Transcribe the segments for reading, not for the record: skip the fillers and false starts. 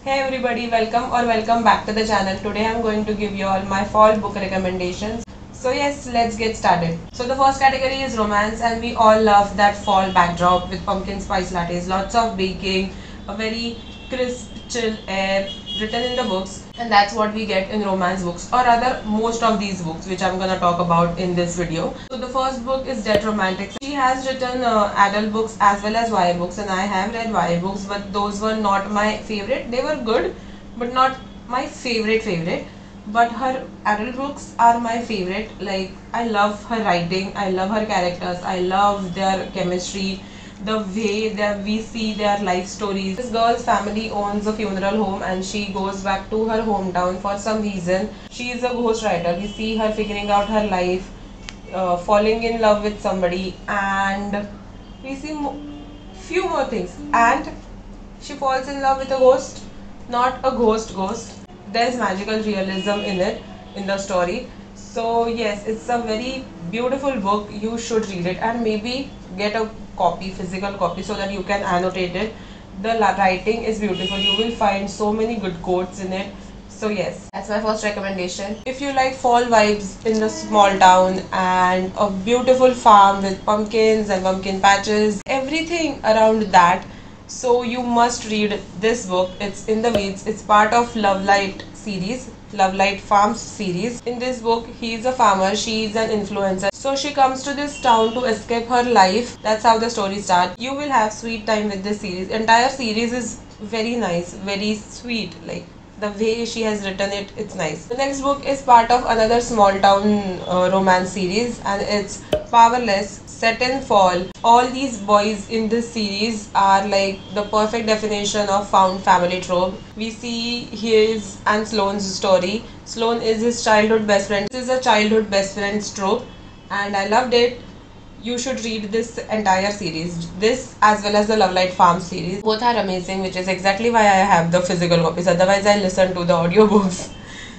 Hey everybody, welcome back to the channel. Today I'm going to give you all my fall book recommendations. So yes, let's get started. So the first category is romance, and we all love that fall backdrop with pumpkin spice lattes, lots of baking, a very crisp, chill air written in the books, and that's what we get in romance books, or rather most of these books which I'm gonna talk about in this video. So the first book is Dead Romantics. She has written adult books as well as YA books, and I have read YA books, but those were not my favorite. They were good, but not my favorite. But her adult books are my favorite. Like, I love her writing, I love her characters, I love their chemistry, the way that we see their life stories. This girl's family owns a funeral home and she goes back to her hometown for some reason. She is a ghostwriter. We see her figuring out her life, falling in love with somebody, and we see few more things. And she falls in love with a ghost, not a ghost. There's magical realism in it, in the story. So yes, it's a very beautiful book. You should read it, and maybe get a copy, physical copy, so that you can annotate it. The writing is beautiful. You will find so many good quotes in it. So yes, that's my first recommendation. If you like fall vibes in a small town and a beautiful farm with pumpkins and pumpkin patches, everything around that, so you must read this book. It's In the Weeds. It's part of Love Light series, Love Light Farms series. In this book, he is a farmer, she is an influencer. So she comes to this town to escape her life. That's how the story starts. You will have sweet time with this series. Entire series is very nice, very sweet. Like, the way she has written it, it's nice. The next book is part of another small town romance series, and it's Powerless, set in fall. All these boys in this series are like the perfect definition of found family trope. We see his and Sloane's story. Sloane is his childhood best friend. This is a childhood best friend's trope, and I loved it. You should read this entire series, this as well as the Love Light Farm series. Both are amazing, which is exactly why I have the physical copies. Otherwise, I listen to the audiobooks.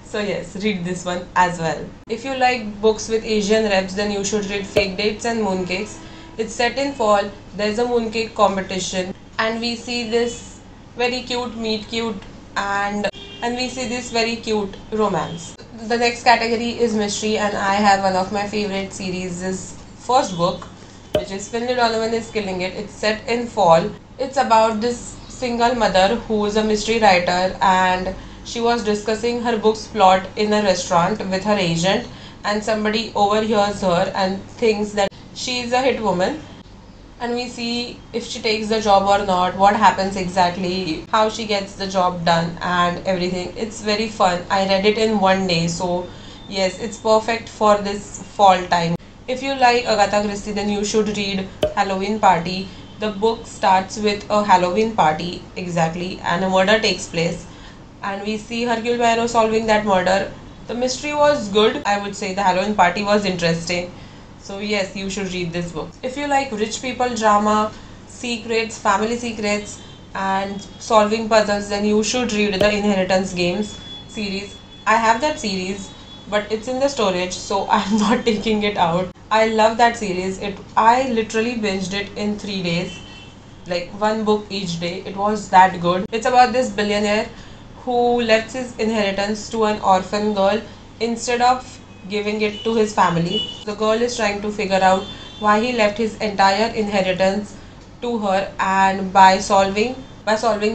So yes, read this one as well. If you like books with Asian reps, then you should read Fake Dates and Mooncakes. It's set in fall. There's a mooncake competition, and we see this very cute meet cute, and we see this very cute romance. The next category is mystery, and I have one of my favorite series is first book, which is Finley Donovan is Killing It. It's set in fall. It's about this single mother who is a mystery writer, and she was discussing her book's plot in a restaurant with her agent, and somebody overhears her and thinks that she is a hit woman. And we see if she takes the job or not, what happens exactly, how she gets the job done, and everything. It's very fun. I read it in one day, so yes, it's perfect for this fall time. If you like Agatha Christie, then you should read Halloween Party. The book starts with a Halloween party, exactly, and a murder takes place, and we see Hercule Poirot solving that murder. The mystery was good. I would say the Halloween party was interesting. So yes, you should read this book. If you like rich people drama, secrets, family secrets, and solving puzzles, then you should read the Inheritance Games series. I have that series, but it's in the storage, so I'm not taking it out. I love that series. I literally binged it in 3 days, like one book each day. It was that good. It's about this billionaire who left his inheritance to an orphan girl instead of giving it to his family. The girl is trying to figure out why he left his entire inheritance to her, and by solving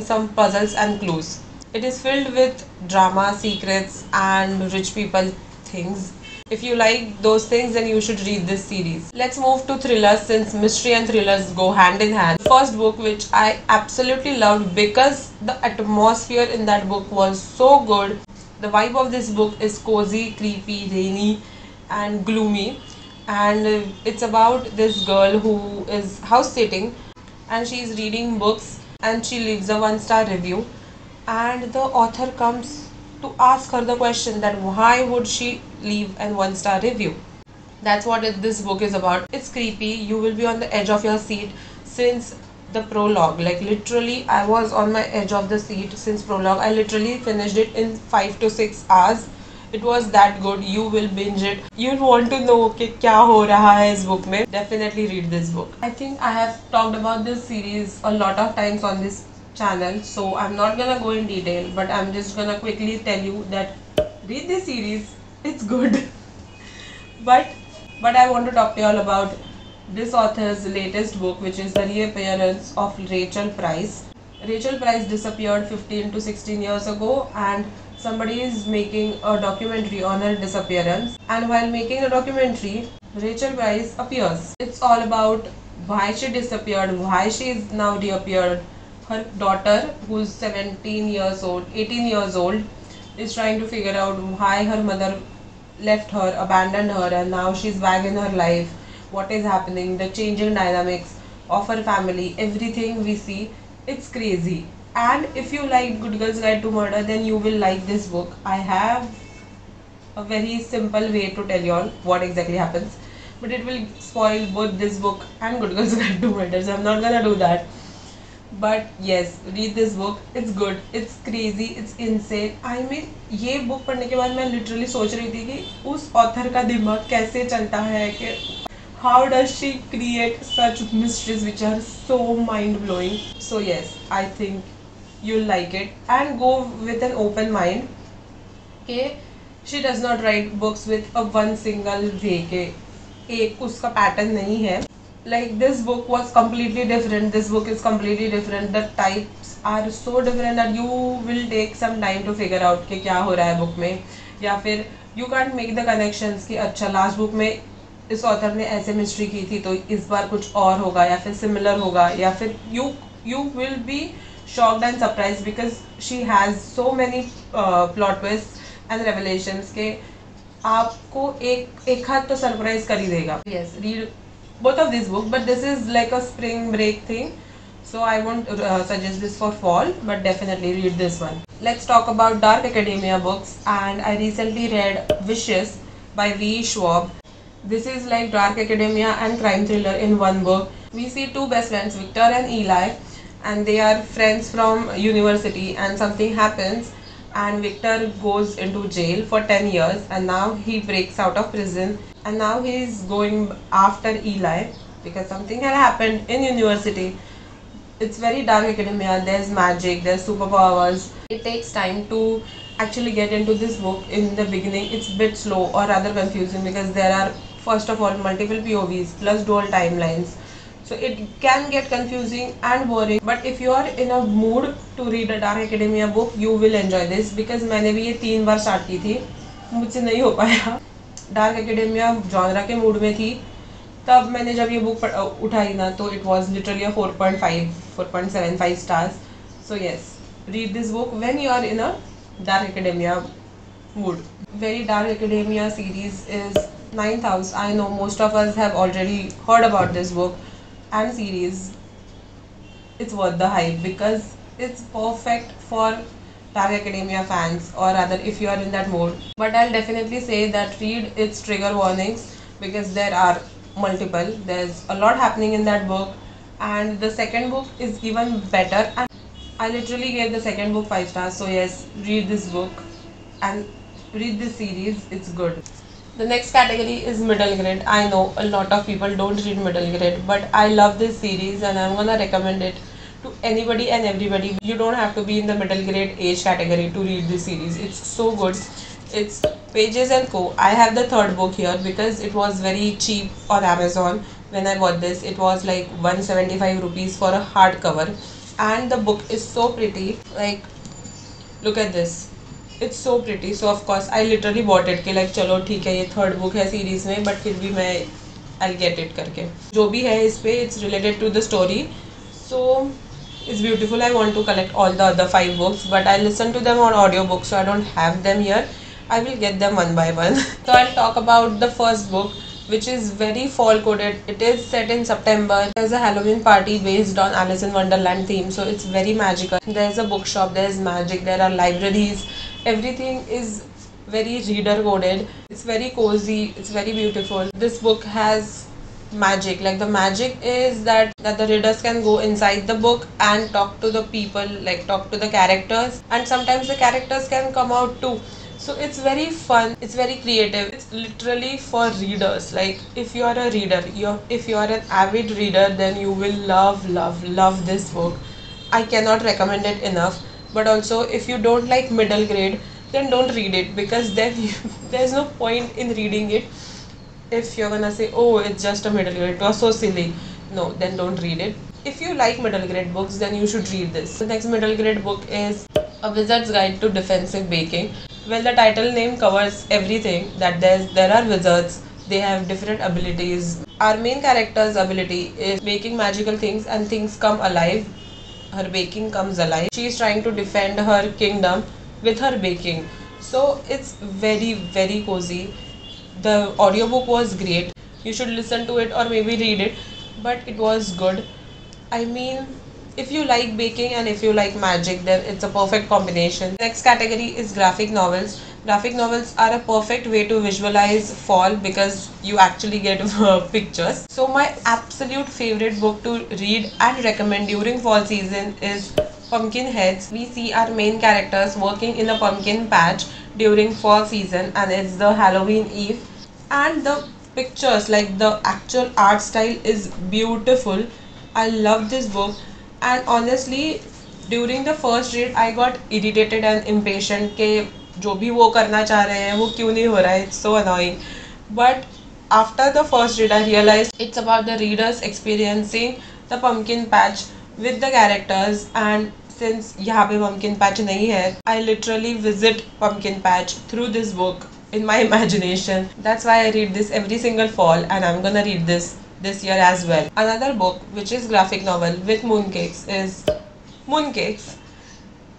some puzzles and clues. It is filled with drama, secrets, and rich people things. If you like those things, then you should read this series. Let's move to thrillers, since mystery and thrillers go hand in hand. The first book, which I absolutely loved because the atmosphere in that book was so good. The vibe of this book is cozy, creepy, rainy, and gloomy. And it's about this girl who is house sitting, and she is reading books, and she leaves a 1-star review, and the author comes to ask her the question that why would she leave an 1-star review. That's what this book is about. It's creepy. You will be on the edge of your seat since the prologue. Like, literally, I was on my edge of the seat since prologue. I literally finished it in 5 to 6 hours. It was that good. You will binge it. You want to know कि क्या हो रहा है इस book में. Definitely read this book. I think I have talked about this series a lot of times on this channel, so I'm not gonna go in detail, but I'm just gonna quickly tell you that read this series, it's good. but but I want to talk to you all about this author's latest book, which is the reappearance of Rachel Price. Rachel Price disappeared 15 to 16 years ago, and somebody is making a documentary on her disappearance. And while making a documentary, Rachel Price appears. It's all about why she disappeared, why she is now reappeared. Her daughter, who's 17 years old, 18 years old, is trying to figure out why her mother left her, abandoned her, and now she's back in her life. What is happening, the changing dynamics of her family, everything we see, it's crazy. And if you like Good Girls Guide to Murder, then you will like this book. I have a very simple way to tell you all what exactly happens, but it will spoil both this book and Good Girls Guide to Murder, so I'm not gonna do that. But yes, read this book, it's good, it's crazy, it's insane. I mean, ये book पढ़ने के बाद मैं literally सोच रही थी कि उस author का दिमाग कैसे चलता है, कि how does she create such mysteries which are so mind blowing. So yes, I think you'll like it, and go with an open mind. कि she does not write books with a one single way, के एक उसका pattern नहीं है. Like, this book was completely different, this book is completely different, the types are so different that you will take some time to figure out कि क्या हो रहा है book में, या फिर you can't make the connections कि अच्छा last book में इस author ने ऐसे mystery की थी तो इस बार कुछ और होगा या फिर similar होगा, या फिर you will be shocked and surprised because she has so many plot twists and revelations के आपको एक हाथ तो सरप्राइज कर ही देगा. Yes, read both of these books, but this is like a spring break thing, so I won't suggest this for fall, but definitely read this one. Let's talk about Dark Academia books, and I recently read Wishes by V. Schwab. This is like Dark Academia and crime thriller in one book. We see two best friends, Victor and Eli, and they are friends from university, and something happens and Victor goes into jail for 10 years, and now he breaks out of prison, and now he is going after Eli because something had happened in university. It's very dark academia, there's magic, there's superpowers. It takes time to actually get into this book. In the beginning it's a bit slow or rather confusing because there are, first of all, multiple POVs plus dual timelines, so it can get confusing and boring. But if you are in a mood to read a Dark Academia book, you will enjoy this, because मैंने भी ये 3 बार start की थी, मुझसे नहीं हो पाया. Dark academia genre के मूड में थी, तब मैंने जब ये बुक उठाई ना, तो it was literally 4.75 stars. So yes, read this book when you are in a Dark Academia mood. Very Dark Academia series is 9th House. I know most of us have already heard about this book and series. It's worth the hype because it's perfect for Dark Academia fans, or rather if you are in that mood. But I'll definitely say that read its trigger warnings because there are multiple. There's a lot happening in that book, and the second book is even better, and I literally gave the second book 5 stars. So yes, read this book and read this series, it's good. The next category is middle grade. I know a lot of people don't read middle grade, but I love this series and I'm gonna recommend it to anybody and everybody. You don't have to be in the middle grade age category to read this series. It's so good. It's Pages and Co. I have the third book here because it was very cheap on Amazon. When I bought this, it was like 175 rupees for a hardcover, and the book is so pretty. Like, look at this, it's so pretty. So of course I literally bought it कि like चलो ठीक है, ये third book है series में, but फिर भी मैं I'll get it करके. जो भी है इस पे, it's related to the story, so it's beautiful. I want to collect all the other 5 books, but I listen to them on audiobook, so I don't have them here. I will get them one by one. So I'll talk about the first book, which is very fall coded. It is set in September. There's a Halloween party based on Alice in Wonderland theme, so it's very magical. There's a bookshop, there's magic, there are libraries, everything is very reader coded. It's very cozy, it's very beautiful. This book has magic. Like, the magic is that the readers can go inside the book and talk to the people, like talk to the characters, and sometimes the characters can come out too. So it's very fun, it's very creative, it's literally for readers. Like, if you are a reader, if you are an avid reader, then you will love this book. I cannot recommend it enough. But also, if you don't like middle grade, then don't read it, because then there's no point in reading it. If you're gonna say, oh, it's just a middle grade, it was so silly, no, then don't read it. If you like middle grade books, then you should read this. The next middle grade book is A Wizard's Guide to Defensive Baking. Well, the title name covers everything, that there are wizards, they have different abilities. Our main character's ability is baking magical things, and things come alive. Her baking comes alive. She is trying to defend her kingdom with her baking. So it's very, very cozy. The audiobook was great. You should listen to it or maybe read it, but it was good. I mean, if you like baking and if you like magic, then it's a perfect combination. Next category is graphic novels. Graphic novels are a perfect way to visualize fall, because you actually get pictures. So my absolute favorite book to read and recommend during fall season is Pumpkinheads. We see our main characters working in a pumpkin patch during fall season, and it's the Halloween Eve, and the pictures, like the actual art style, is beautiful. I love this book, and honestly during the first read I got irritated and impatient के जो भी वो करना चाह रहे हैं वो क्यों नहीं हो रहा है, it's so annoying. But after the first read I realized it's about the readers experiencing the pumpkin patch with the characters, and since यहाँ पे pumpkin patch नहीं है, I literally visit pumpkin patch through this book in my imagination. That's why I read this every single fall, and I'm gonna read this year as well. Another book which is graphic novel with mooncakes is Mooncakes.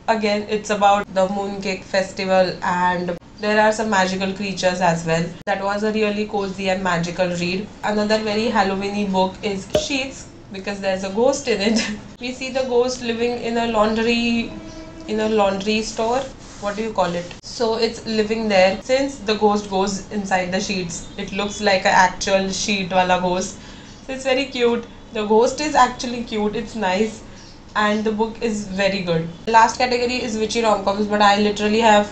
Again, it's about the mooncake festival, and there are some magical creatures as well. That was a really cozy and magical read. Another very Halloweeny book is Sheets, because there's a ghost in it. We see the ghost living in a laundry store. What do you call it? So it's living there. Since the ghost goes inside the sheets, it looks like an actual sheet wala ghost. So it's very cute. The ghost is actually cute. It's nice, and the book is very good. The last category is witchy rom-coms, but I literally have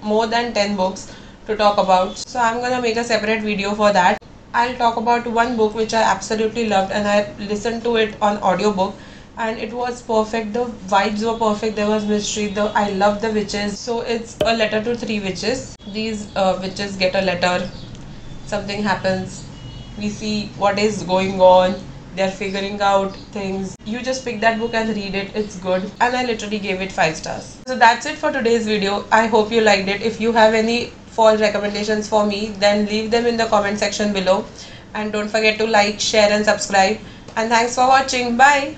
more than 10 books to talk about, so I'm gonna make a separate video for that. I'll talk about one book which I absolutely loved, and I listened to it on audiobook, and it was perfect. The vibes were perfect. There was mystery. I love the witches. So it's A Letter to Three Witches. These witches get a letter, something happens, we see what is going on, they're figuring out things. You just pick that book and read it. It's good, and I literally gave it 5 stars. So that's it for today's video. I hope you liked it. If you have any fall recommendations for me, then leave them in the comment section below, and don't forget to like, share and subscribe. And thanks for watching. Bye.